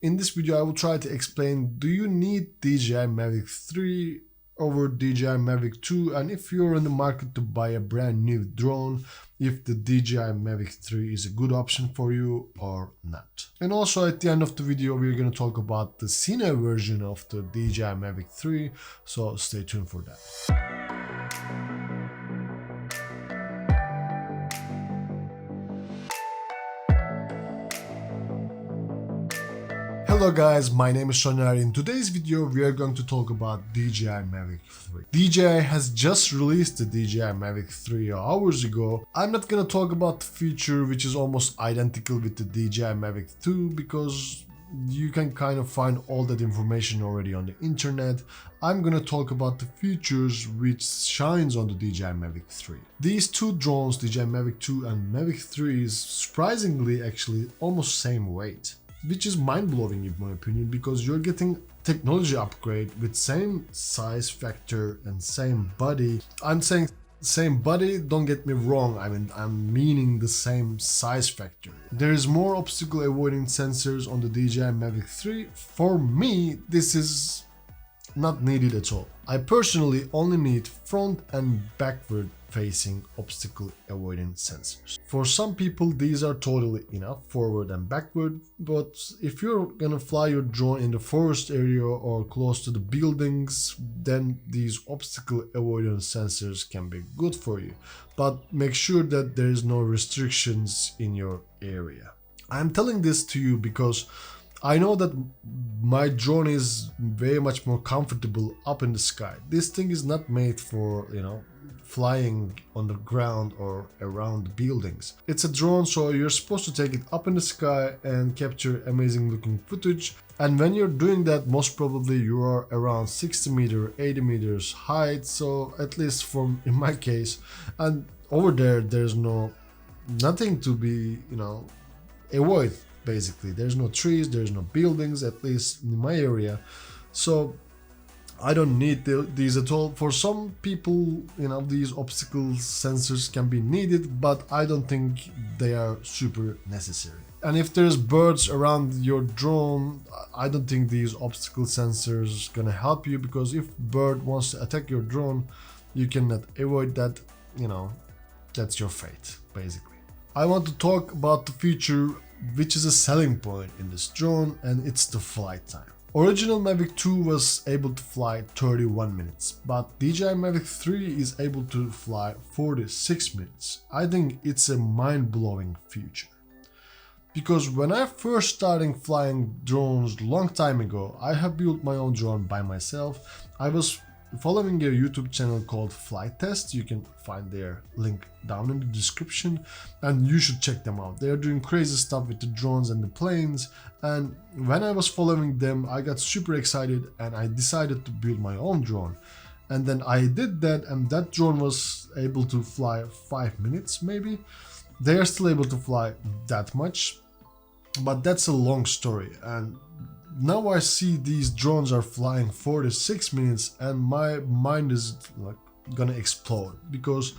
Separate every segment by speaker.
Speaker 1: In this video, I will try to explain, do you need DJI Mavic 3 over DJI Mavic 2, and if you're in the market to buy a brand new drone, if the DJI Mavic 3 is a good option for you or not. And also at the end of the video, we're going to talk about the Cine version of the DJI Mavic 3, so stay tuned for that. Hello guys, my name is Soner. In today's video we are going to talk about DJI Mavic 3. DJI has just released the DJI Mavic 3 hours ago. I'm not gonna talk about the feature which is almost identical with the DJI Mavic 2 because you can kind of find all that information already on the internet. I'm gonna talk about the features which shines on the DJI Mavic 3. These two drones, DJI Mavic 2 and Mavic 3, is surprisingly actually almost same weight, which is mind-blowing in my opinion, because you're getting technology upgrade with same size factor and same body. I'm saying same body, don't get me wrong, I'm meaning the same size factor. There is more obstacle avoiding sensors on the DJI Mavic 3. For me, this is not needed at all. I personally only need front and backward facing obstacle avoiding sensors. For some people these are totally enough, forward and backward, but if you're gonna fly your drone in the forest area or close to the buildings, then these obstacle avoidance sensors can be good for you, but make sure that there is no restrictions in your area. I'm telling this to you because I know that my drone is very much more comfortable up in the sky. This thing is not made for, flying on the ground or around buildings. It's a drone, so you're supposed to take it up in the sky and capture amazing looking footage. And when you're doing that, most probably you are around 60 meters, 80 meters height. So at least from in my case, and over there, there's nothing to be, avoid. Basically, there's no trees, there's no buildings, at least in my area. So I don't need these at all. For some people, these obstacle sensors can be needed, but I don't think they are super necessary. And if there's birds around your drone, I don't think these obstacle sensors gonna help you, because if bird wants to attack your drone, you cannot avoid that. That's your fate, basically. I want to talk about the feature which is a selling point in this drone, and it's the flight time. Original Mavic 2 was able to fly 31 minutes, but DJI Mavic 3 is able to fly 46 minutes. I think it's a mind-blowing feature. Because when I first started flying drones long time ago, I have built my own drone by myself. I was following a YouTube channel called Flight Test. You can find their link down in the description, and you should check them out. They are doing crazy stuff with the drones and the planes, and when I was following them, I got super excited and I decided to build my own drone. And then I did that, and that drone was able to fly 5 minutes maybe. They are still able to fly that much, but that's a long story. And now I see these drones are flying 46 minutes and my mind is gonna explode, because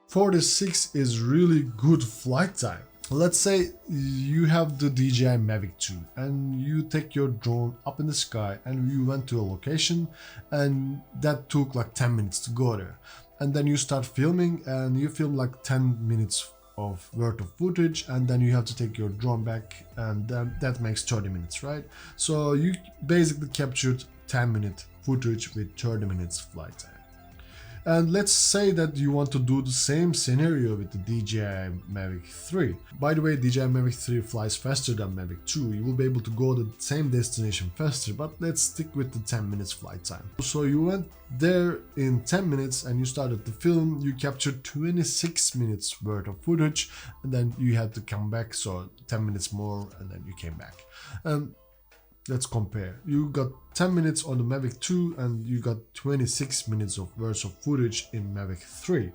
Speaker 1: 46 is really good flight time. Let's say you have the DJI Mavic 2 and you take your drone up in the sky and you went to a location, and that took like 10 minutes to go there. And then you start filming and you film like 10 minutes of worth of footage, and then you have to take your drone back, and that makes 30 minutes, right? So you basically captured 10-minute footage with 30 minutes flight time. And let's say that you want to do the same scenario with the DJI Mavic 3. By the way, DJI Mavic 3 flies faster than Mavic 2. You will be able to go to the same destination faster, but let's stick with the 10 minutes flight time. So you went there in 10 minutes and you started to film. You captured 26 minutes worth of footage, and then you had to come back, so 10 minutes more, and then you came back. Let's compare. You got 10 minutes on the Mavic 2 and you got 26 minutes of worth of footage in Mavic 3.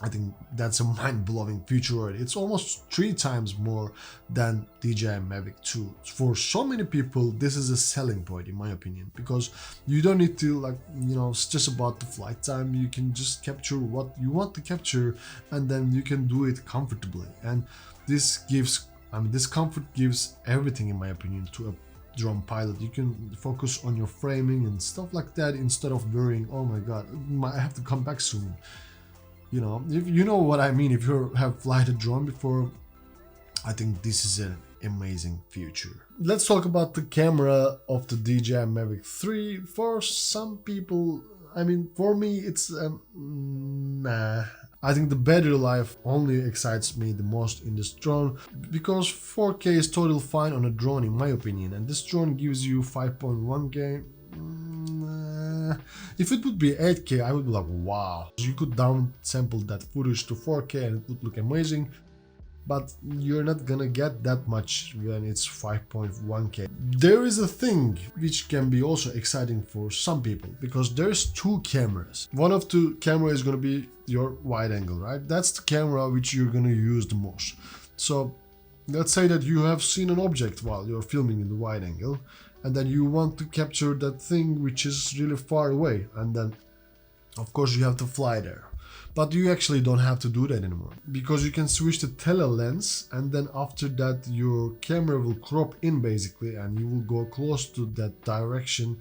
Speaker 1: I think that's a mind-blowing feature already. It's almost 3 times more than DJI Mavic 2. For so many people, this is a selling point in my opinion, because you don't need to stress about the flight time. You can just capture what you want to capture, and then you can do it comfortably. And this comfort gives everything in my opinion to a drone pilot. You can focus on your framing and stuff like that instead of worrying, oh my god, I have to come back soon. You know, if you know what I mean. If you have flight a drone before, I think this is an amazing future. Let's talk about the camera of the DJI Mavic 3. For some people, I mean, for me, it's nah. I think the battery life only excites me the most in this drone, because 4K is totally fine on a drone in my opinion, and this drone gives you 5.1K. If it would be 8K, I would be like, wow. You could downsample that footage to 4K and it would look amazing, but you're not gonna get that much when it's 5.1K. There is a thing which can be also exciting for some people, because there's two cameras. One of the camera is gonna be your wide angle, right? That's the camera which you're gonna use the most. So let's say that you have seen an object while you're filming in the wide angle, and then you want to capture that thing which is really far away, and then of course you have to fly there. But you actually don't have to do that anymore, because you can switch the tele lens, and then after that your camera will crop in basically, and you will go close to that direction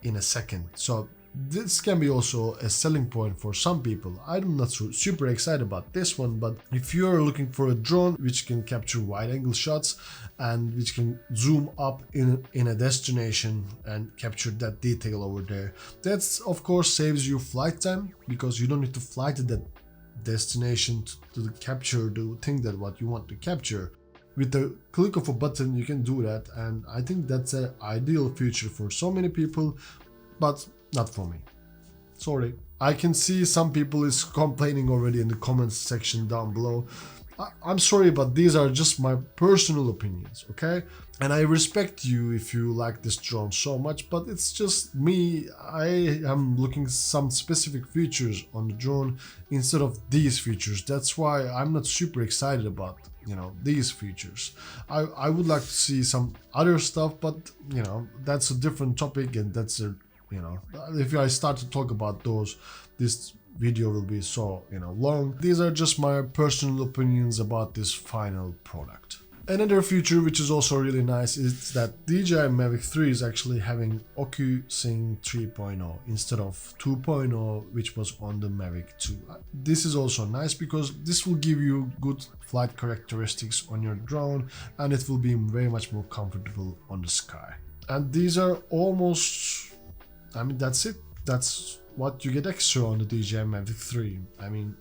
Speaker 1: in a second. So this can be also a selling point for some people. I'm not super excited about this one, but if you're looking for a drone which can capture wide angle shots and which can zoom up in a destination and capture that detail over there, that's of course saves you flight time, because you don't need to fly to that destination to capture the thing that what you want to capture. With the click of a button you can do that, and I think that's an ideal feature for so many people, but not for me. Sorry. I can see some people is complaining already in the comments section down below. I'm sorry, but these are just my personal opinions, okay? And I respect you if you like this drone so much, but it's just me. I am looking some specific features on the drone instead of these features. That's why I'm not super excited about, you know, these features. I would like to see some other stuff, but you know, that's a different topic, and that's a, you know, if I start to talk about those, this video will be so, you know, long. These are just my personal opinions about this final product. Another feature which is also really nice is that DJI Mavic 3 is actually having OcuSync 3.0 instead of 2.0, which was on the Mavic 2. This is also nice because this will give you good flight characteristics on your drone, and it will be very much more comfortable on the sky. And these are almost, I mean, that's it. That's what you get extra on the DJI Mavic 3. I mean,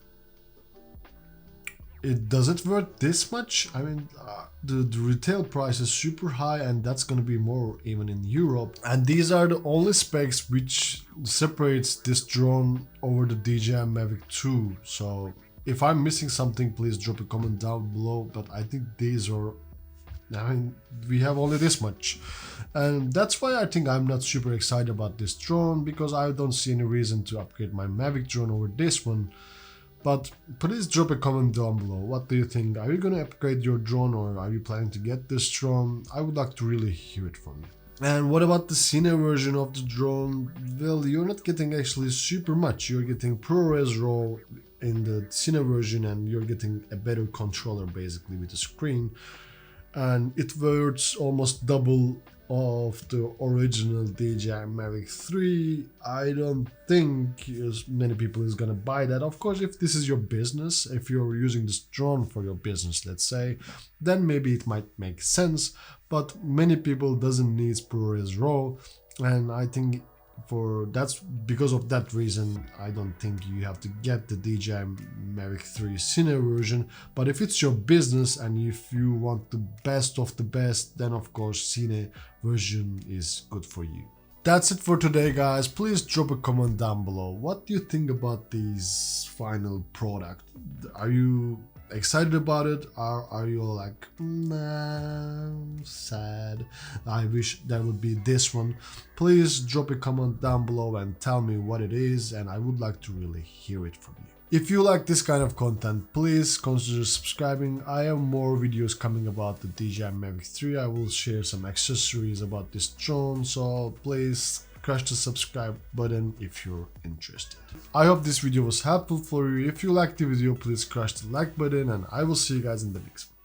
Speaker 1: does it worth this much? I mean, the retail price is super high, and that's gonna be more even in Europe. And these are the only specs which separates this drone over the DJI Mavic 2. So if I'm missing something, please drop a comment down below. But I think these are, I mean, we have only this much. And that's why I think I'm not super excited about this drone, because I don't see any reason to upgrade my Mavic drone over this one. But please drop a comment down below. What do you think? Are you gonna upgrade your drone, or are you planning to get this drone? I would like to really hear it from you. And what about the Cine version of the drone? Well, you're not getting actually super much. You're getting ProRes RAW in the Cine version, and you're getting a better controller basically with the screen. And it worth almost double of the original DJI Mavic 3. I don't think as many people is gonna buy that. Of course, if this is your business, if you're using this drone for your business, let's say, then maybe it might make sense. But many people doesn't need ProRes RAW, and I think that's because of that reason, I don't think you have to get the DJI Mavic 3 Cine version. But if it's your business and if you want the best of the best, then of course Cine version is good for you. That's it for today, guys. Please drop a comment down below. What do you think about this final product? Are you excited about it? Are you like, nah, sad, I wish that would be this one? Please drop a comment down below and tell me what it is, and I would like to really hear it from you. If you like this kind of content, please consider subscribing. I have more videos coming about the DJI Mavic 3. I will share some accessories about this drone, so please crush the subscribe button if you're interested. I hope this video was helpful for you. If you liked the video, please crush the like button, and I will see you guys in the next one.